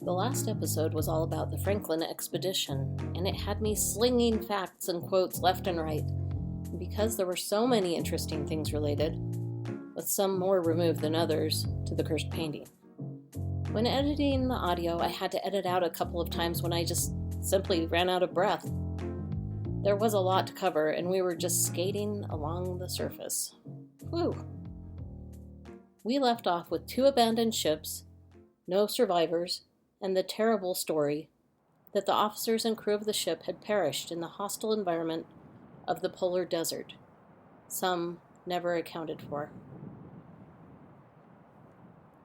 The last episode was all about the Franklin expedition, and it had me slinging facts and quotes left and right. And because there were so many interesting things related, with some more removed than others, to the cursed painting. When editing the audio, I had to edit out a couple of times when I just simply ran out of breath. There was a lot to cover, and we were just skating along the surface. Whew. We left off with 2 abandoned ships, no survivors, and the terrible story that the officers and crew of the ship had perished in the hostile environment of the polar desert, some never accounted for.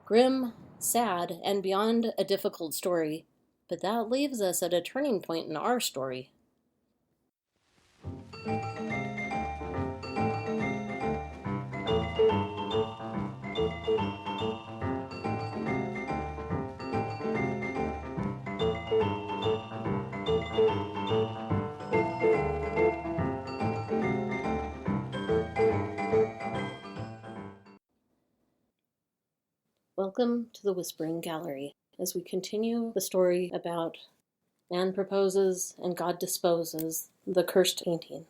Grim, sad, and beyond a difficult story, but that leaves us at a turning point in our story. Welcome to the Whispering Gallery, as we continue the story about man proposes and God disposes, the cursed painting.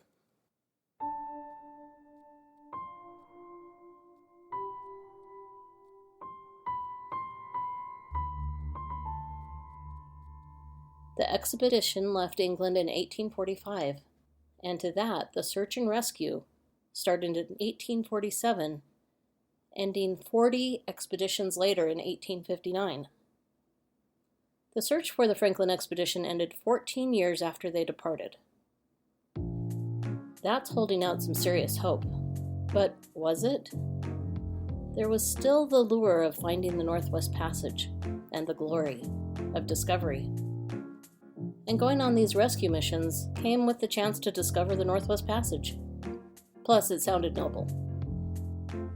The expedition left England in 1845, and to that the search and rescue started in 1847, ending 40 expeditions later in 1859. The search for the Franklin expedition ended 14 years after they departed. That's holding out some serious hope. But was it? There was still the lure of finding the Northwest Passage and the glory of discovery. And going on these rescue missions came with the chance to discover the Northwest Passage. Plus, it sounded noble.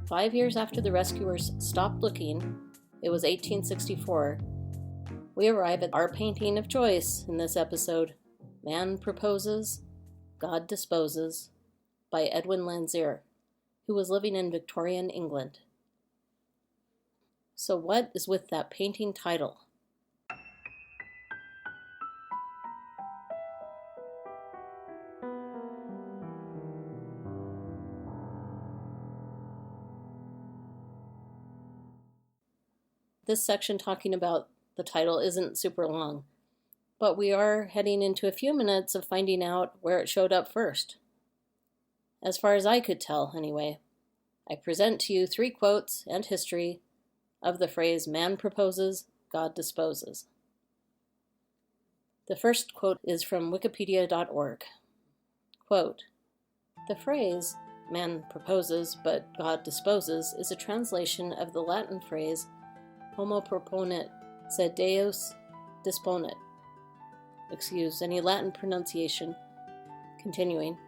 5 years after the rescuers stopped looking, it was 1864, we arrive at our painting of choice in this episode, Man Proposes, God Disposes, by Edwin Landseer, who was living in Victorian England. So what is with that painting title? This section talking about the title isn't super long, but we are heading into a few minutes of finding out where it showed up first. As far as I could tell, anyway, I present to you 3 quotes and history of the phrase, man proposes, God disposes. The first quote is from wikipedia.org. Quote, the phrase, man proposes, but God disposes, is a translation of the Latin phrase, homo proponit, sed Deus disponit. Excuse any Latin pronunciation. Continuing.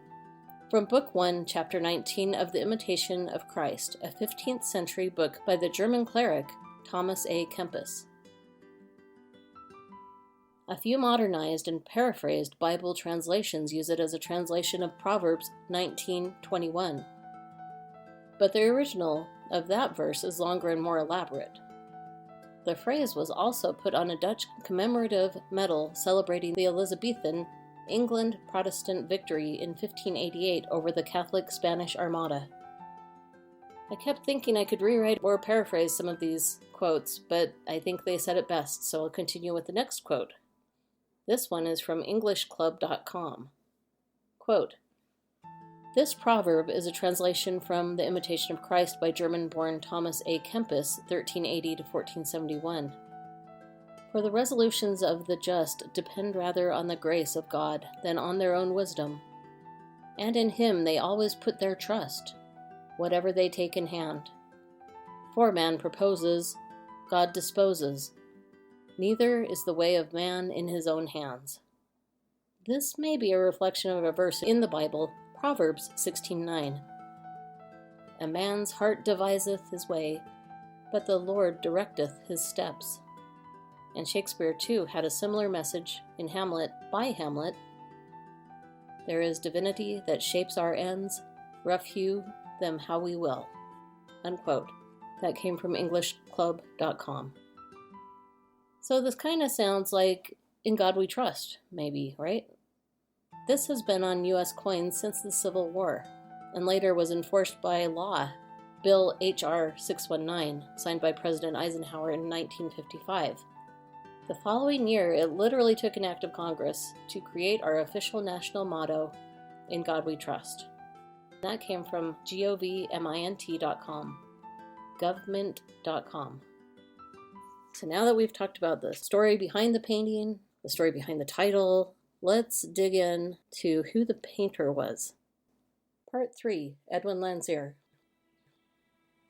From Book 1, Chapter 19 of The Imitation of Christ, a 15th century book by the German cleric Thomas A. Kempis. A few modernized and paraphrased Bible translations use it as a translation of Proverbs 19:21. But the original of that verse is longer and more elaborate. The phrase was also put on a Dutch commemorative medal celebrating the Elizabethan England Protestant victory in 1588 over the Catholic Spanish Armada. I kept thinking I could rewrite or paraphrase some of these quotes, but I think they said it best, so I'll continue with the next quote. This one is from EnglishClub.com. Quote, this proverb is a translation from The Imitation of Christ by German-born Thomas A. Kempis, 1380 to 1471. For the resolutions of the just depend rather on the grace of God than on their own wisdom, and in him they always put their trust, whatever they take in hand. For man proposes, God disposes. Neither is the way of man in his own hands. This may be a reflection of a verse in the Bible, Proverbs 16:9. A man's heart deviseth his way, but the Lord directeth his steps. And Shakespeare, too, had a similar message in Hamlet, by Hamlet. There is divinity that shapes our ends, rough hew them how we will. Unquote. That came from EnglishClub.com. So this kind of sounds like In God We Trust, maybe, right? This has been on U.S. coins since the Civil War, and later was enforced by law, Bill H.R. 619, signed by President Eisenhower in 1955. The following year, it literally took an act of Congress to create our official national motto, In God We Trust. That came from govmint.com, government.com. So now that we've talked about the story behind the painting, the story behind the title, let's dig in to who the painter was. Part 3, Edwin Landseer.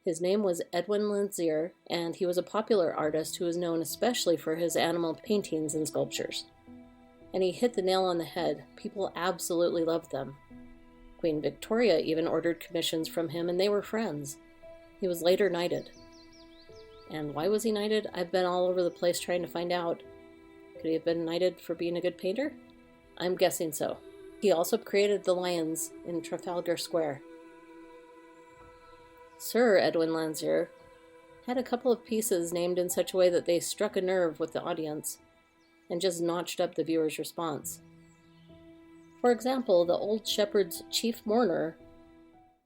His name was Edwin Landseer, and he was a popular artist who was known especially for his animal paintings and sculptures. And he hit the nail on the head. People absolutely loved them. Queen Victoria even ordered commissions from him, and they were friends. He was later knighted. And why was he knighted? I've been all over the place trying to find out. Could he have been knighted for being a good painter? I'm guessing so. He also created the lions in Trafalgar Square. Sir Edwin Landseer had a couple of pieces named in such a way that they struck a nerve with the audience and just notched up the viewer's response. For example, the old shepherd's chief mourner,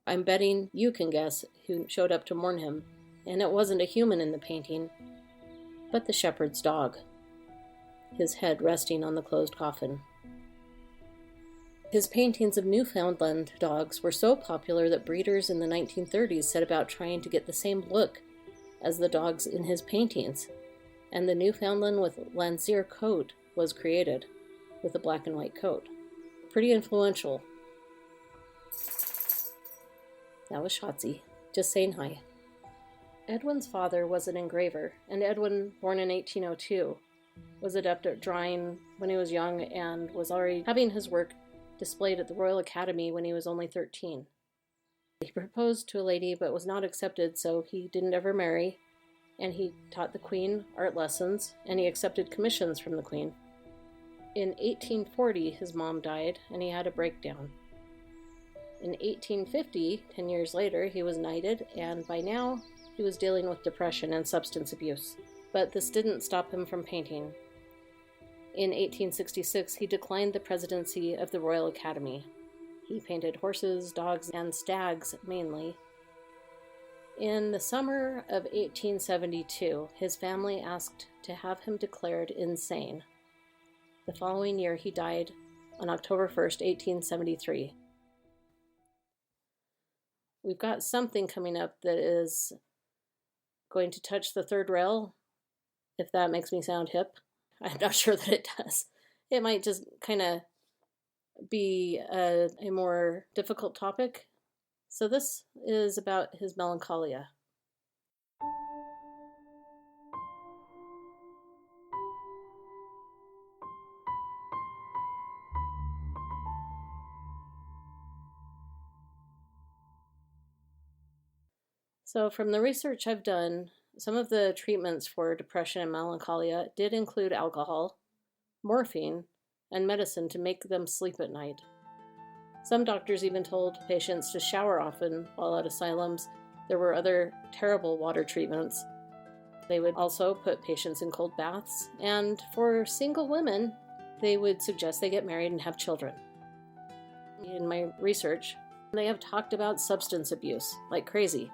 I'm betting you can guess who showed up to mourn him, and it wasn't a human in the painting, but the shepherd's dog, his head resting on the closed coffin. His paintings of Newfoundland dogs were so popular that breeders in the 1930s set about trying to get the same look as the dogs in his paintings, and the Newfoundland with Landseer coat was created, with a black and white coat. Pretty influential. That was Shotzi, just saying hi. Edwin's father was an engraver, and Edwin, born in 1802, was adept at drawing when he was young and was already having his work displayed at the Royal Academy when he was only 13. He proposed to a lady but was not accepted, so he didn't ever marry, and he taught the Queen art lessons, and he accepted commissions from the Queen. In 1840, his mom died, and he had a breakdown. In 1850, 10 years later, he was knighted, and by now, he was dealing with depression and substance abuse. But this didn't stop him from painting. In 1866, he declined the presidency of the Royal Academy. He painted horses, dogs, and stags mainly. In the summer of 1872, his family asked to have him declared insane. The following year, he died on October 1st, 1873. We've got something coming up that is going to touch the third rail, if that makes me sound hip. I'm not sure that it does. It might just kind of be a more difficult topic. So this is about his melancholia. So from the research I've done, some of the treatments for depression and melancholia did include alcohol, morphine, and medicine to make them sleep at night. Some doctors even told patients to shower often while at asylums. There were other terrible water treatments. They would also put patients in cold baths, and for single women, they would suggest they get married and have children. In my research, they have talked about substance abuse like crazy.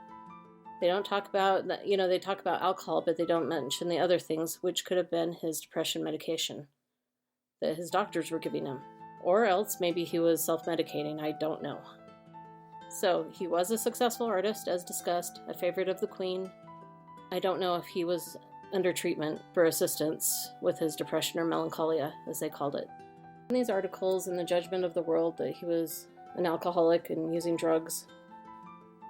They don't talk about, they talk about alcohol, but they don't mention the other things, which could have been his depression medication that his doctors were giving him. Or else maybe he was self-medicating, I don't know. So he was a successful artist, as discussed, a favorite of the Queen. I don't know if he was under treatment for assistance with his depression or melancholia, as they called it. In these articles in the Judgment of the World that he was an alcoholic and using drugs,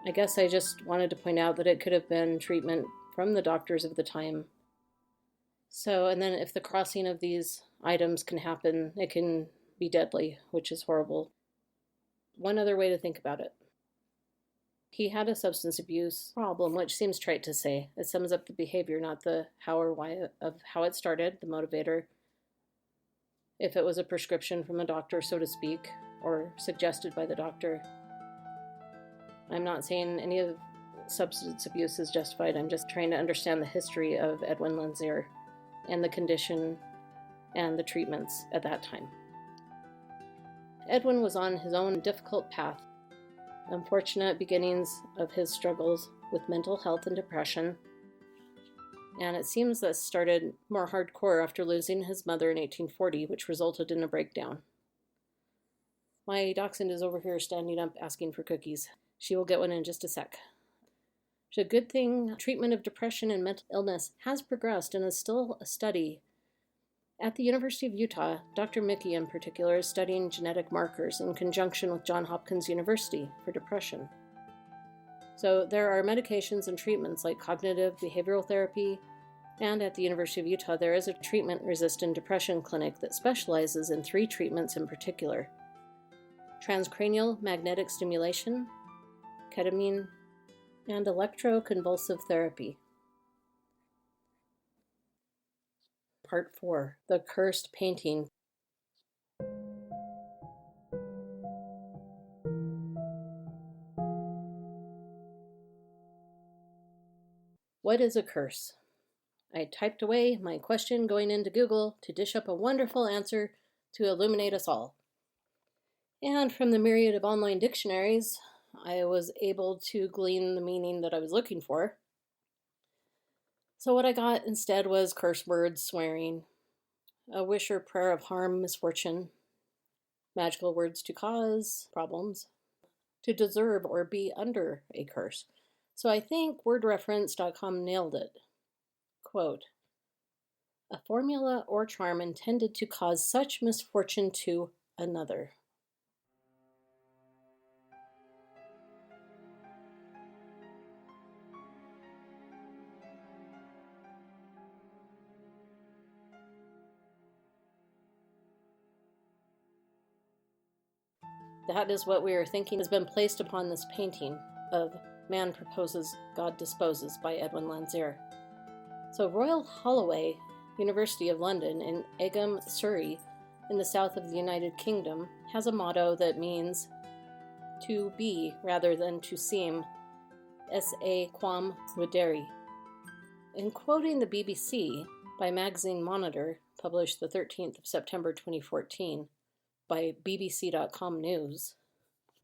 I guess I just wanted to point out that it could have been treatment from the doctors of the time. So, and then if the crossing of these items can happen, it can be deadly, which is horrible. One other way to think about it. He had a substance abuse problem, which seems trite to say. It sums up the behavior, not the how or why of how it started, the motivator. If it was a prescription from a doctor, so to speak, or suggested by the doctor. I'm not saying any of substance abuse is justified. I'm just trying to understand the history of Edwin Landseer. and the condition and the treatments at that time. Edwin was on his own difficult path. Unfortunate beginnings of his struggles with mental health and depression, and it seems this started more hardcore after losing his mother in 1840, which resulted in a breakdown. My dachshund is over here standing up asking for cookies. She will get one in just a sec. It's a good thing treatment of depression and mental illness has progressed and is still a study. At the University of Utah, Dr. Mickey in particular is studying genetic markers in conjunction with Johns Hopkins University for depression. So there are medications and treatments like cognitive behavioral therapy, and at the University of Utah there is a treatment-resistant depression clinic that specializes in 3 treatments in particular: transcranial magnetic stimulation, ketamine, and electroconvulsive therapy. Part 4. The Cursed Painting. What is a curse? I typed away my question going into Google to dish up a wonderful answer to illuminate us all. And from the myriad of online dictionaries, I was able to glean the meaning that I was looking for. So what I got instead was curse words, swearing, a wish or prayer of harm, misfortune, magical words to cause problems, to deserve or be under a curse. So I think wordreference.com nailed it. Quote, a formula or charm intended to cause such misfortune to another. That is what we are thinking has been placed upon this painting of Man Proposes, God Disposes by Edwin Landseer. So Royal Holloway, University of London in Egham, Surrey, in the south of the United Kingdom, has a motto that means to be rather than to seem, esse quam videri. In quoting the BBC by Magazine Monitor, published the 13th of September 2014, by BBC.com News,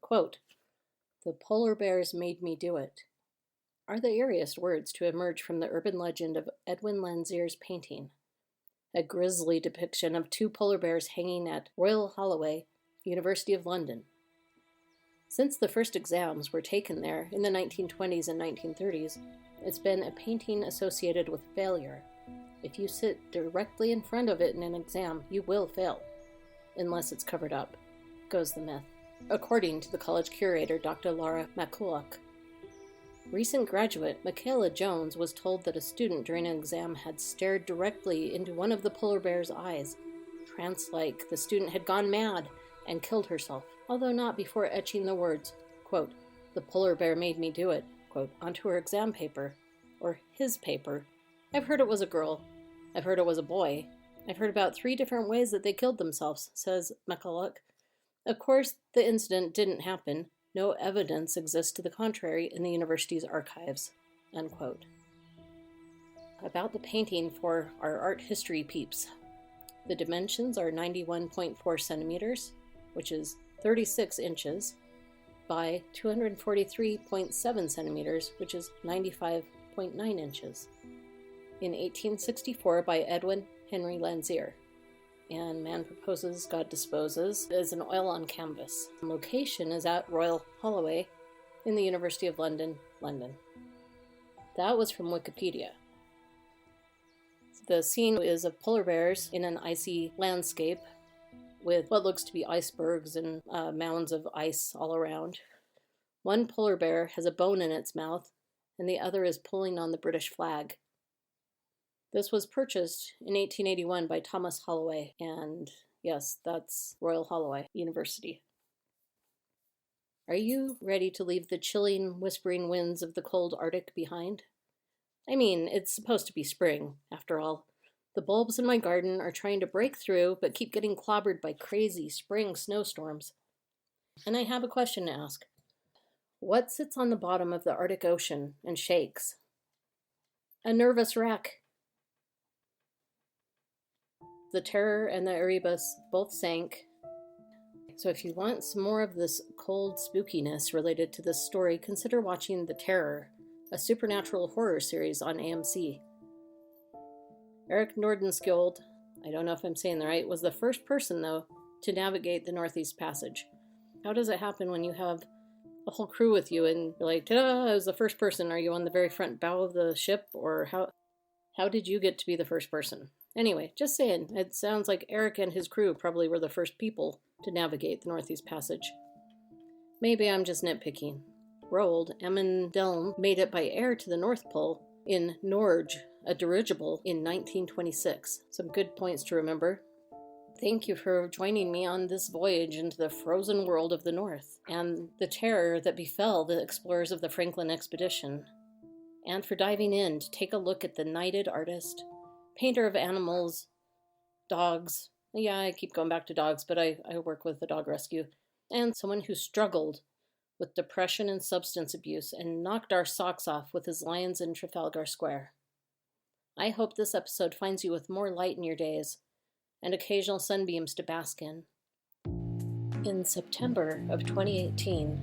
quote, the polar bears made me do it, are the eeriest words to emerge from the urban legend of Edwin Landseer's painting, a grisly depiction of 2 polar bears hanging at Royal Holloway, University of London. Since the first exams were taken there in the 1920s and 1930s, it's been a painting associated with failure. If you sit directly in front of it in an exam, you will fail. Unless it's covered up, goes the myth, according to the college curator Dr. Laura McCulloch. Recent graduate Michaela Jones was told that a student during an exam had stared directly into one of the polar bear's eyes. Trance-like, the student had gone mad and killed herself, although not before etching the words, quote, the polar bear made me do it, quote, onto her exam paper, or his paper. I've heard it was a girl. I've heard it was a boy. I've heard about 3 different ways that they killed themselves, says McCulloch. Of course, the incident didn't happen. No evidence exists to the contrary in the university's archives, unquote. About the painting for our art history peeps. The dimensions are 91.4 centimeters, which is 36 inches, by 243.7 centimeters, which is 95.9 inches. In 1864 by Edwin Henry Landseer, and Man Proposes, God Disposes is an oil on canvas. The location is at Royal Holloway in the University of London, London. That was from Wikipedia. The scene is of polar bears in an icy landscape with what looks to be icebergs and mounds of ice all around. One polar bear has a bone in its mouth, and the other is pulling on the British flag. This was purchased in 1881 by Thomas Holloway, and yes, that's Royal Holloway University. Are you ready to leave the chilling, whispering winds of the cold Arctic behind? I mean, it's supposed to be spring, after all. The bulbs in my garden are trying to break through, but keep getting clobbered by crazy spring snowstorms. And I have a question to ask. What sits on the bottom of the Arctic Ocean and shakes? A nervous wreck. The Terror and the Erebus both sank. So if you want some more of this cold spookiness related to this story, consider watching The Terror, a supernatural horror series on AMC. Eric Nordenskjöld, I don't know if I'm saying that right, was the first person, though, to navigate the Northeast Passage. How does it happen when you have a whole crew with you and you're like, ta-da, I was the first person. Are you on the very front bow of the ship? Or how did you get to be the first person? Anyway, just saying, it sounds like Eric and his crew probably were the first people to navigate the Northeast Passage. Maybe I'm just nitpicking. Roald Amundsen made it by air to the North Pole in Norge, a dirigible, in 1926. Some good points to remember. Thank you for joining me on this voyage into the frozen world of the North, and the terror that befell the explorers of the Franklin expedition, and for diving in to take a look at the knighted artist, painter of animals, dogs. Yeah, I keep going back to dogs, but I work with the dog rescue, and someone who struggled with depression and substance abuse and knocked our socks off with his lions in Trafalgar Square. I hope this episode finds you with more light in your days and occasional sunbeams to bask in. In September of 2018,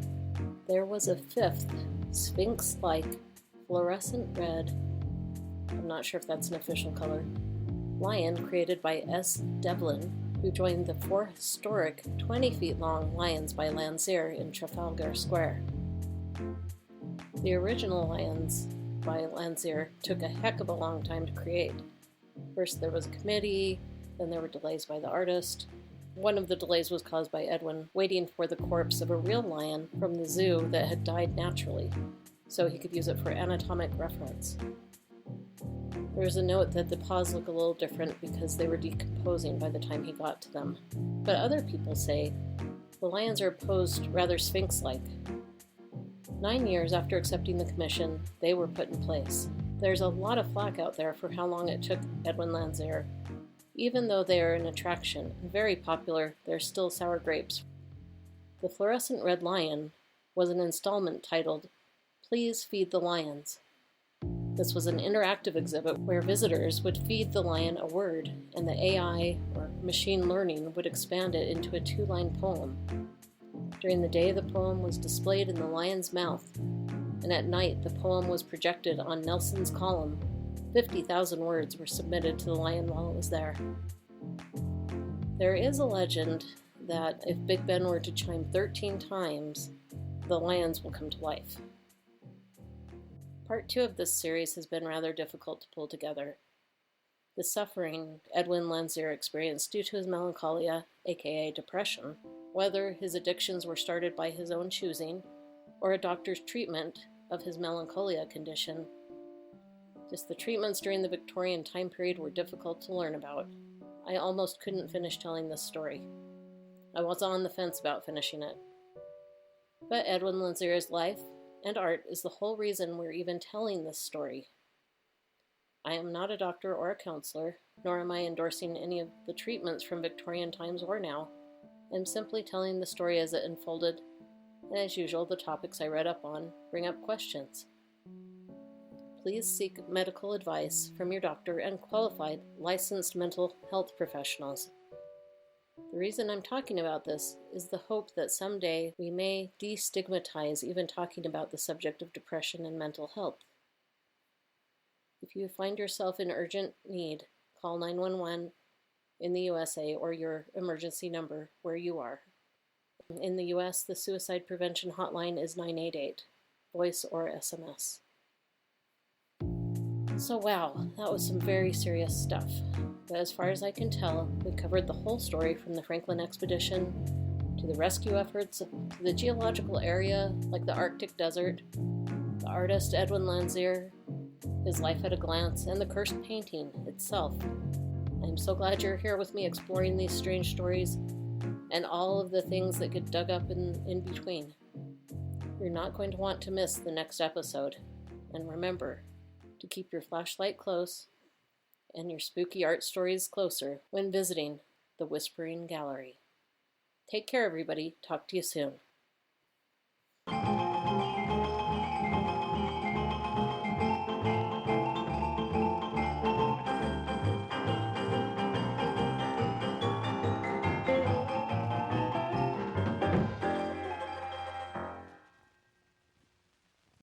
there was a fifth sphinx-like fluorescent red, I'm not sure if that's an official color, lion created by S. Devlin, who joined the four historic 20-feet-long lions by Landseer in Trafalgar Square. The original lions by Landseer took a heck of a long time to create. First there was a committee, then there were delays by the artist. One of the delays was caused by Edwin waiting for the corpse of a real lion from the zoo that had died naturally, so he could use it for anatomic reference. There's a note that the paws look a little different because they were decomposing by the time he got to them. But other people say the lions are posed rather sphinx-like. 9 years after accepting the commission, they were put in place. There's a lot of flack out there for how long it took Edwin Landseer. Even though they are an attraction and very popular, they're still sour grapes. The fluorescent red lion was an installment titled, Please Feed the Lions. This was an interactive exhibit where visitors would feed the lion a word, and the AI, or machine learning, would expand it into a 2-line poem. During the day, the poem was displayed in the lion's mouth, and at night, the poem was projected on Nelson's column. 50,000 words were submitted to the lion while it was there. There is a legend that if Big Ben were to chime 13 times, the lions will come to life. Part 2 of this series has been rather difficult to pull together. The suffering Edwin Landseer experienced due to his melancholia, aka depression, whether his addictions were started by his own choosing, or a doctor's treatment of his melancholia condition. Just the treatments during the Victorian time period were difficult to learn about. I almost couldn't finish telling this story. I was on the fence about finishing it. But Edwin Landseer's life and art is the whole reason we're even telling this story. I am not a doctor or a counselor, nor am I endorsing any of the treatments from Victorian times or now. I'm simply telling the story as it unfolded, and as usual, the topics I read up on bring up questions. Please seek medical advice from your doctor and qualified, licensed mental health professionals. The reason I'm talking about this is the hope that someday we may destigmatize even talking about the subject of depression and mental health. If you find yourself in urgent need, call 911 in the USA or your emergency number where you are. In the US, the suicide prevention hotline is 988, voice or SMS. So wow, that was some very serious stuff. But as far as I can tell, we covered the whole story from the Franklin expedition, to the rescue efforts, to the geological area like the Arctic desert, the artist Edwin Landseer, his life at a glance, and the cursed painting itself. I'm so glad you're here with me exploring these strange stories and all of the things that get dug up in between. You're not going to want to miss the next episode. And remember to keep your flashlight close and your spooky art stories closer when visiting the Whispering Gallery. Take care, everybody. Talk to you soon.